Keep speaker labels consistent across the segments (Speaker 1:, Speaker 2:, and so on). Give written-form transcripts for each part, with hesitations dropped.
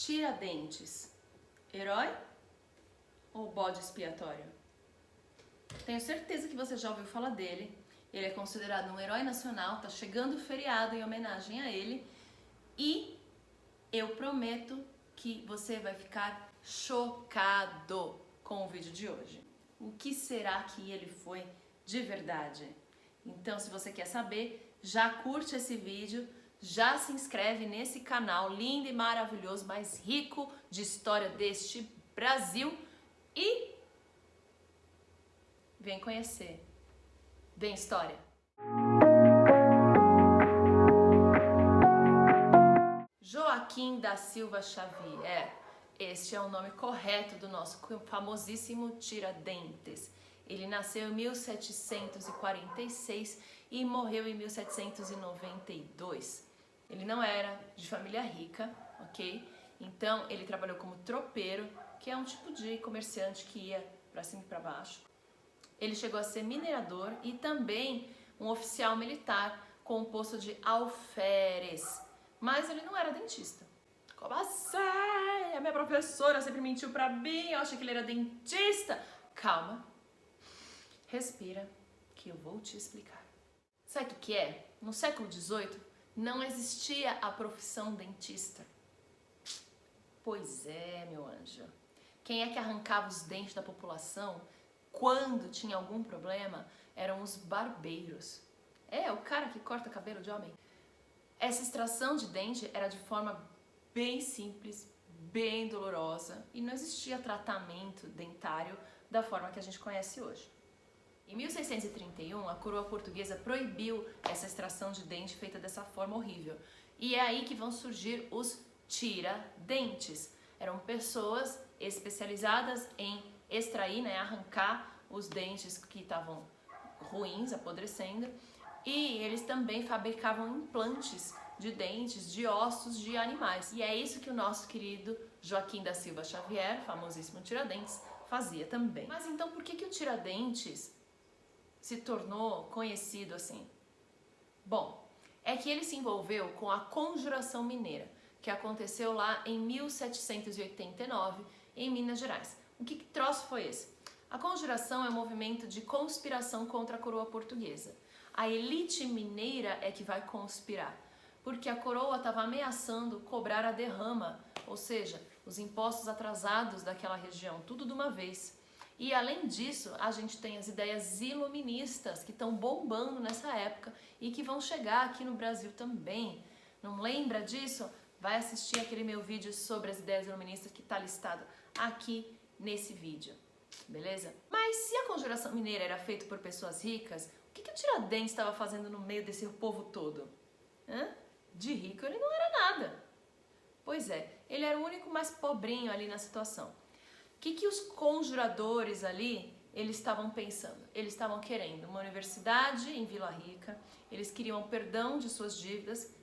Speaker 1: Tiradentes, herói ou bode expiatório? Tenho certeza que você já ouviu falar dele. Ele é considerado um herói nacional, tá chegando o feriado em homenagem a ele. E eu prometo que você vai ficar chocado com o vídeo de hoje. O que será que ele foi de verdade? Então, se você quer saber, já curte esse vídeo, já se inscreve nesse canal lindo e maravilhoso, mais rico de história deste Brasil e vem conhecer. Vem história! Joaquim da Silva Xavier. Este é o nome correto do nosso famosíssimo Tiradentes. Ele nasceu em 1746 e morreu em 1792. Ele não era de família rica, ok? Então ele trabalhou como tropeiro, que é um tipo de comerciante que ia para cima e para baixo. Ele chegou a ser minerador e também um oficial militar com o posto de alferes. Mas ele não era dentista. Como assim? A minha professora sempre mentiu pra mim, eu achei que ele era dentista. Calma, respira, que eu vou te explicar. Sabe o que é? No século XVIII não existia a profissão dentista. Pois é, meu anjo. Quem é que arrancava os dentes da população quando tinha algum problema eram os barbeiros. É, o cara que corta cabelo de homem. Essa extração de dente era de forma bem simples, bem dolorosa e não existia tratamento dentário da forma que a gente conhece hoje. Em 1631, a coroa portuguesa proibiu essa extração de dente feita dessa forma horrível. E é aí que vão surgir os tiradentes. Eram pessoas especializadas em extrair, arrancar os dentes que estavam ruins, apodrecendo. E eles também fabricavam implantes de dentes, de ossos de animais. E é isso que o nosso querido Joaquim da Silva Xavier, famosíssimo Tiradentes, fazia também. Mas então por que o Tiradentes se tornou conhecido assim? Bom, é que ele se envolveu com a Conjuração Mineira, que aconteceu lá em 1789, em Minas Gerais. O que troço foi esse? A conjuração é um movimento de conspiração contra a coroa portuguesa. A elite mineira é que vai conspirar, porque a coroa estava ameaçando cobrar a derrama, ou seja, os impostos atrasados daquela região, tudo de uma vez. E além disso, a gente tem as ideias iluministas que estão bombando nessa época e que vão chegar aqui no Brasil também. Não lembra disso? Vai assistir aquele meu vídeo sobre as ideias iluministas que está listado aqui nesse vídeo, beleza? Mas se a conjuração mineira era feita por pessoas ricas, o que o Tiradentes estava fazendo no meio desse povo todo? De rico ele não era nada. Pois é, ele era o único mais pobrinho ali na situação. O que os conjuradores ali, eles estavam pensando? Eles estavam querendo uma universidade em Vila Rica, eles queriam perdão de suas dívidas,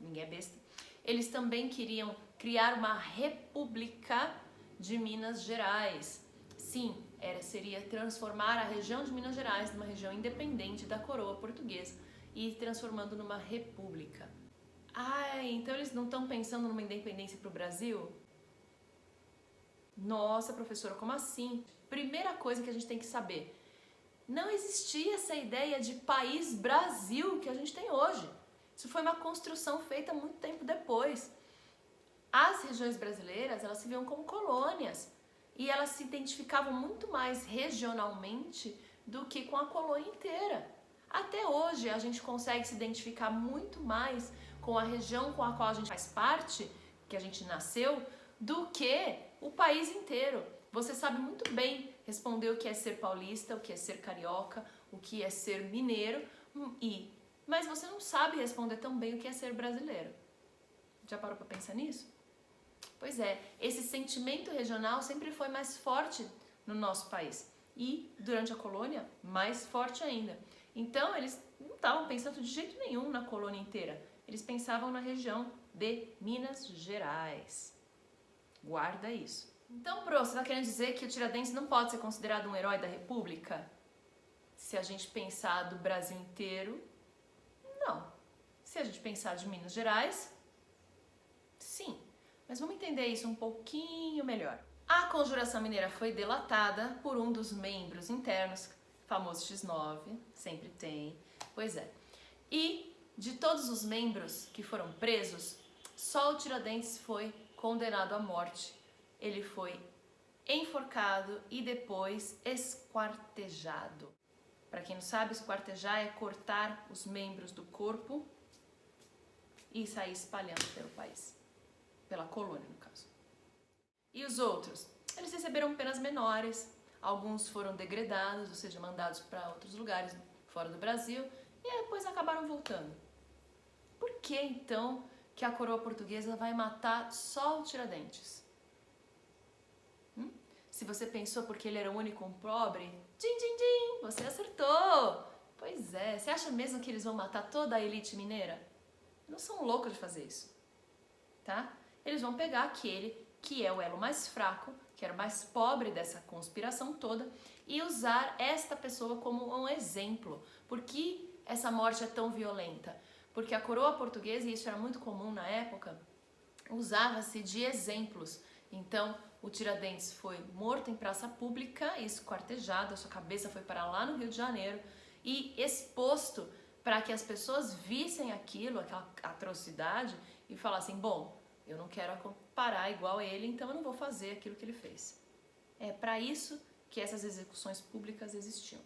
Speaker 1: ninguém é besta. Eles também queriam criar uma república de Minas Gerais. Sim, seria transformar a região de Minas Gerais numa região independente da coroa portuguesa e transformando numa república. Então eles não estão pensando numa independência para o Brasil? Nossa, professora, como assim? Primeira coisa que a gente tem que saber, não existia essa ideia de país Brasil que a gente tem hoje. Isso foi uma construção feita muito tempo depois. As regiões brasileiras, elas se viam como colônias e elas se identificavam muito mais regionalmente do que com a colônia inteira. Até hoje a gente consegue se identificar muito mais com a região com a qual a gente faz parte, que a gente nasceu, do que o país inteiro. Você sabe muito bem responder o que é ser paulista, o que é ser carioca, o que é ser mineiro, mas você não sabe responder tão bem o que é ser brasileiro. Já parou para pensar nisso? Pois é, esse sentimento regional sempre foi mais forte no nosso país e durante a colônia mais forte ainda. Então eles não estavam pensando de jeito nenhum na colônia inteira, eles pensavam na região de Minas Gerais. Guarda isso. Então, Pro, você está querendo dizer que o Tiradentes não pode ser considerado um herói da República? Se a gente pensar do Brasil inteiro, não. Se a gente pensar de Minas Gerais, sim. Mas vamos entender isso um pouquinho melhor. A Conjuração Mineira foi delatada por um dos membros internos, famoso X9, sempre tem, pois é. E de todos os membros que foram presos, só o Tiradentes foi condenado à morte. Ele foi enforcado e depois esquartejado. Para quem não sabe, esquartejar é cortar os membros do corpo e sair espalhando pelo país, pela colônia no caso. E os outros? Eles receberam penas menores, alguns foram degredados, ou seja, mandados para outros lugares fora do Brasil e depois acabaram voltando. Por que então que a coroa portuguesa vai matar só o Tiradentes? Se você pensou porque ele era o único pobre, din, din, din, você acertou! Pois é, você acha mesmo que eles vão matar toda a elite mineira? Não são loucos de fazer isso, tá? Eles vão pegar aquele que é o elo mais fraco, que era o mais pobre dessa conspiração toda, e usar esta pessoa como um exemplo. Por que essa morte é tão violenta? Porque a coroa portuguesa, e isso era muito comum na época, usava-se de exemplos. Então, o Tiradentes foi morto em praça pública, esquartejado, a sua cabeça foi para lá no Rio de Janeiro e exposto para que as pessoas vissem aquilo, aquela atrocidade, e falassem, bom, eu não quero parar igual a ele, então eu não vou fazer aquilo que ele fez. É para isso que essas execuções públicas existiam.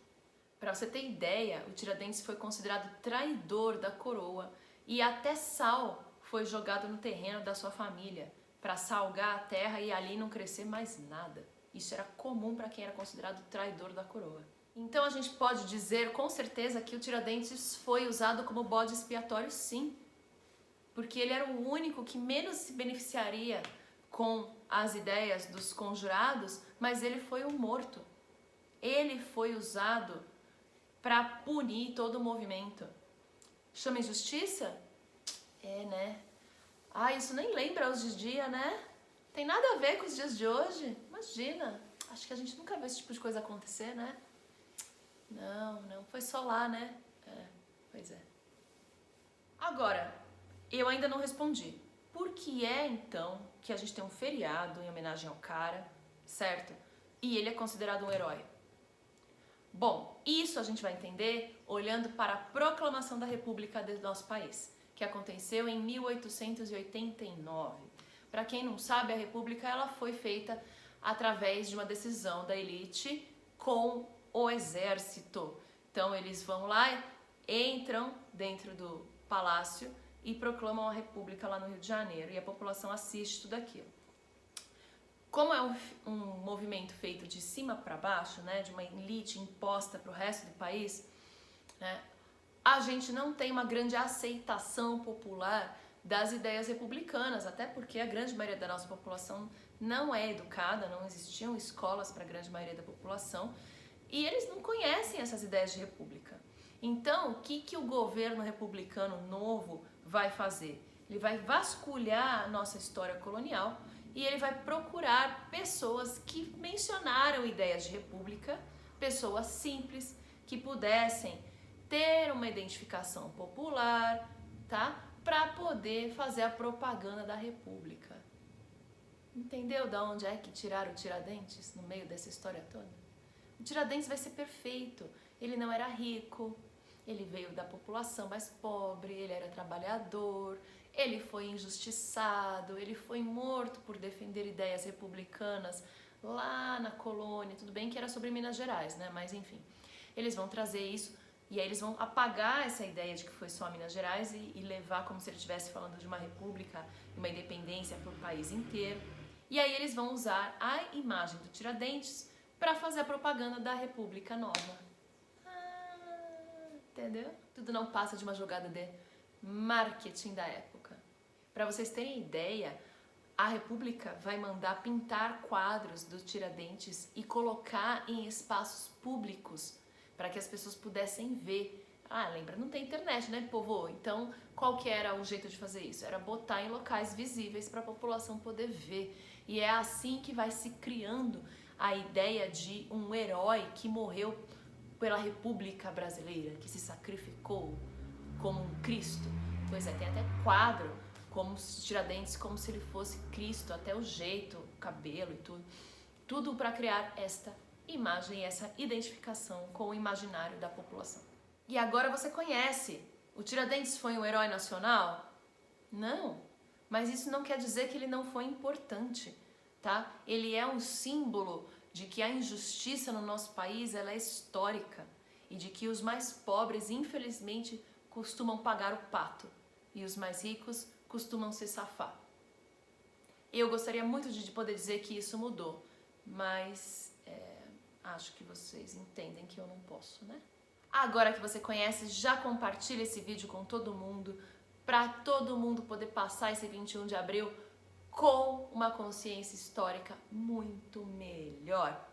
Speaker 1: Para você ter ideia, o Tiradentes foi considerado traidor da coroa e até sal foi jogado no terreno da sua família para salgar a terra e ali não crescer mais nada. Isso era comum para quem era considerado traidor da coroa. Então a gente pode dizer com certeza que o Tiradentes foi usado como bode expiatório, sim, porque ele era o único que menos se beneficiaria com as ideias dos conjurados, mas ele foi o morto. Ele foi usado para punir todo o movimento. Chama injustiça? É, né? Ah, isso nem lembra os dias, né? Tem nada a ver com os dias de hoje. Imagina, acho que a gente nunca viu esse tipo de coisa acontecer, né? Não, foi só lá, né? É, pois é. Agora, eu ainda não respondi. Por que é, então, que a gente tem um feriado em homenagem ao cara, certo? E ele é considerado um herói? Bom, isso a gente vai entender olhando para a proclamação da República do nosso país, que aconteceu em 1889. Para quem não sabe, a República ela foi feita através de uma decisão da elite com o exército. Então eles vão lá, entram dentro do palácio e proclamam a República lá no Rio de Janeiro e a população assiste tudo aquilo. Como é um movimento feito de cima para baixo, né, de uma elite imposta para o resto do país, né, a gente não tem uma grande aceitação popular das ideias republicanas, até porque a grande maioria da nossa população não é educada, não existiam escolas para a grande maioria da população e eles não conhecem essas ideias de república. Então, o que o governo republicano novo vai fazer? Ele vai vasculhar a nossa história colonial e ele vai procurar pessoas que mencionaram ideias de república, pessoas simples, que pudessem ter uma identificação popular, tá? Para poder fazer a propaganda da república. Entendeu de onde é que tiraram o Tiradentes no meio dessa história toda? O Tiradentes vai ser perfeito. Ele não era rico, ele veio da população mais pobre, ele era trabalhador, ele foi injustiçado, ele foi morto por defender ideias republicanas lá na colônia. Tudo bem que era sobre Minas Gerais, né? Mas enfim, eles vão trazer isso e aí eles vão apagar essa ideia de que foi só Minas Gerais e levar como se ele estivesse falando de uma república, uma independência para o país inteiro. E aí eles vão usar a imagem do Tiradentes para fazer a propaganda da República Nova. Entendeu? Tudo não passa de uma jogada de marketing da época. Para vocês terem ideia, a República vai mandar pintar quadros do Tiradentes e colocar em espaços públicos para que as pessoas pudessem ver. Ah, lembra, não tem internet, né, povo? Então, qual que era o jeito de fazer isso? Era botar em locais visíveis para a população poder ver. E é assim que vai se criando a ideia de um herói que morreu pela República Brasileira, que se sacrificou como um Cristo. Pois é, tem até quadro como se Tiradentes, como se ele fosse Cristo, até o jeito, o cabelo e tudo. Tudo para criar esta imagem, essa identificação com o imaginário da população. E agora você conhece. O Tiradentes foi um herói nacional? Não, mas isso não quer dizer que ele não foi importante, tá? Ele é um símbolo de que a injustiça no nosso país ela é histórica e de que os mais pobres, infelizmente, costumam pagar o pato e os mais ricos costumam se safar. Eu gostaria muito de poder dizer que isso mudou, mas acho que vocês entendem que eu não posso, né? Agora que você conhece, já compartilha esse vídeo com todo mundo, para todo mundo poder passar esse 21 de abril com uma consciência histórica muito melhor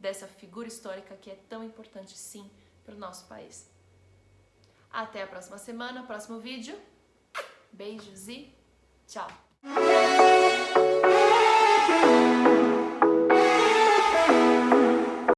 Speaker 1: dessa figura histórica que é tão importante, sim, para o nosso país. Até a próxima semana, próximo vídeo. Beijos e tchau!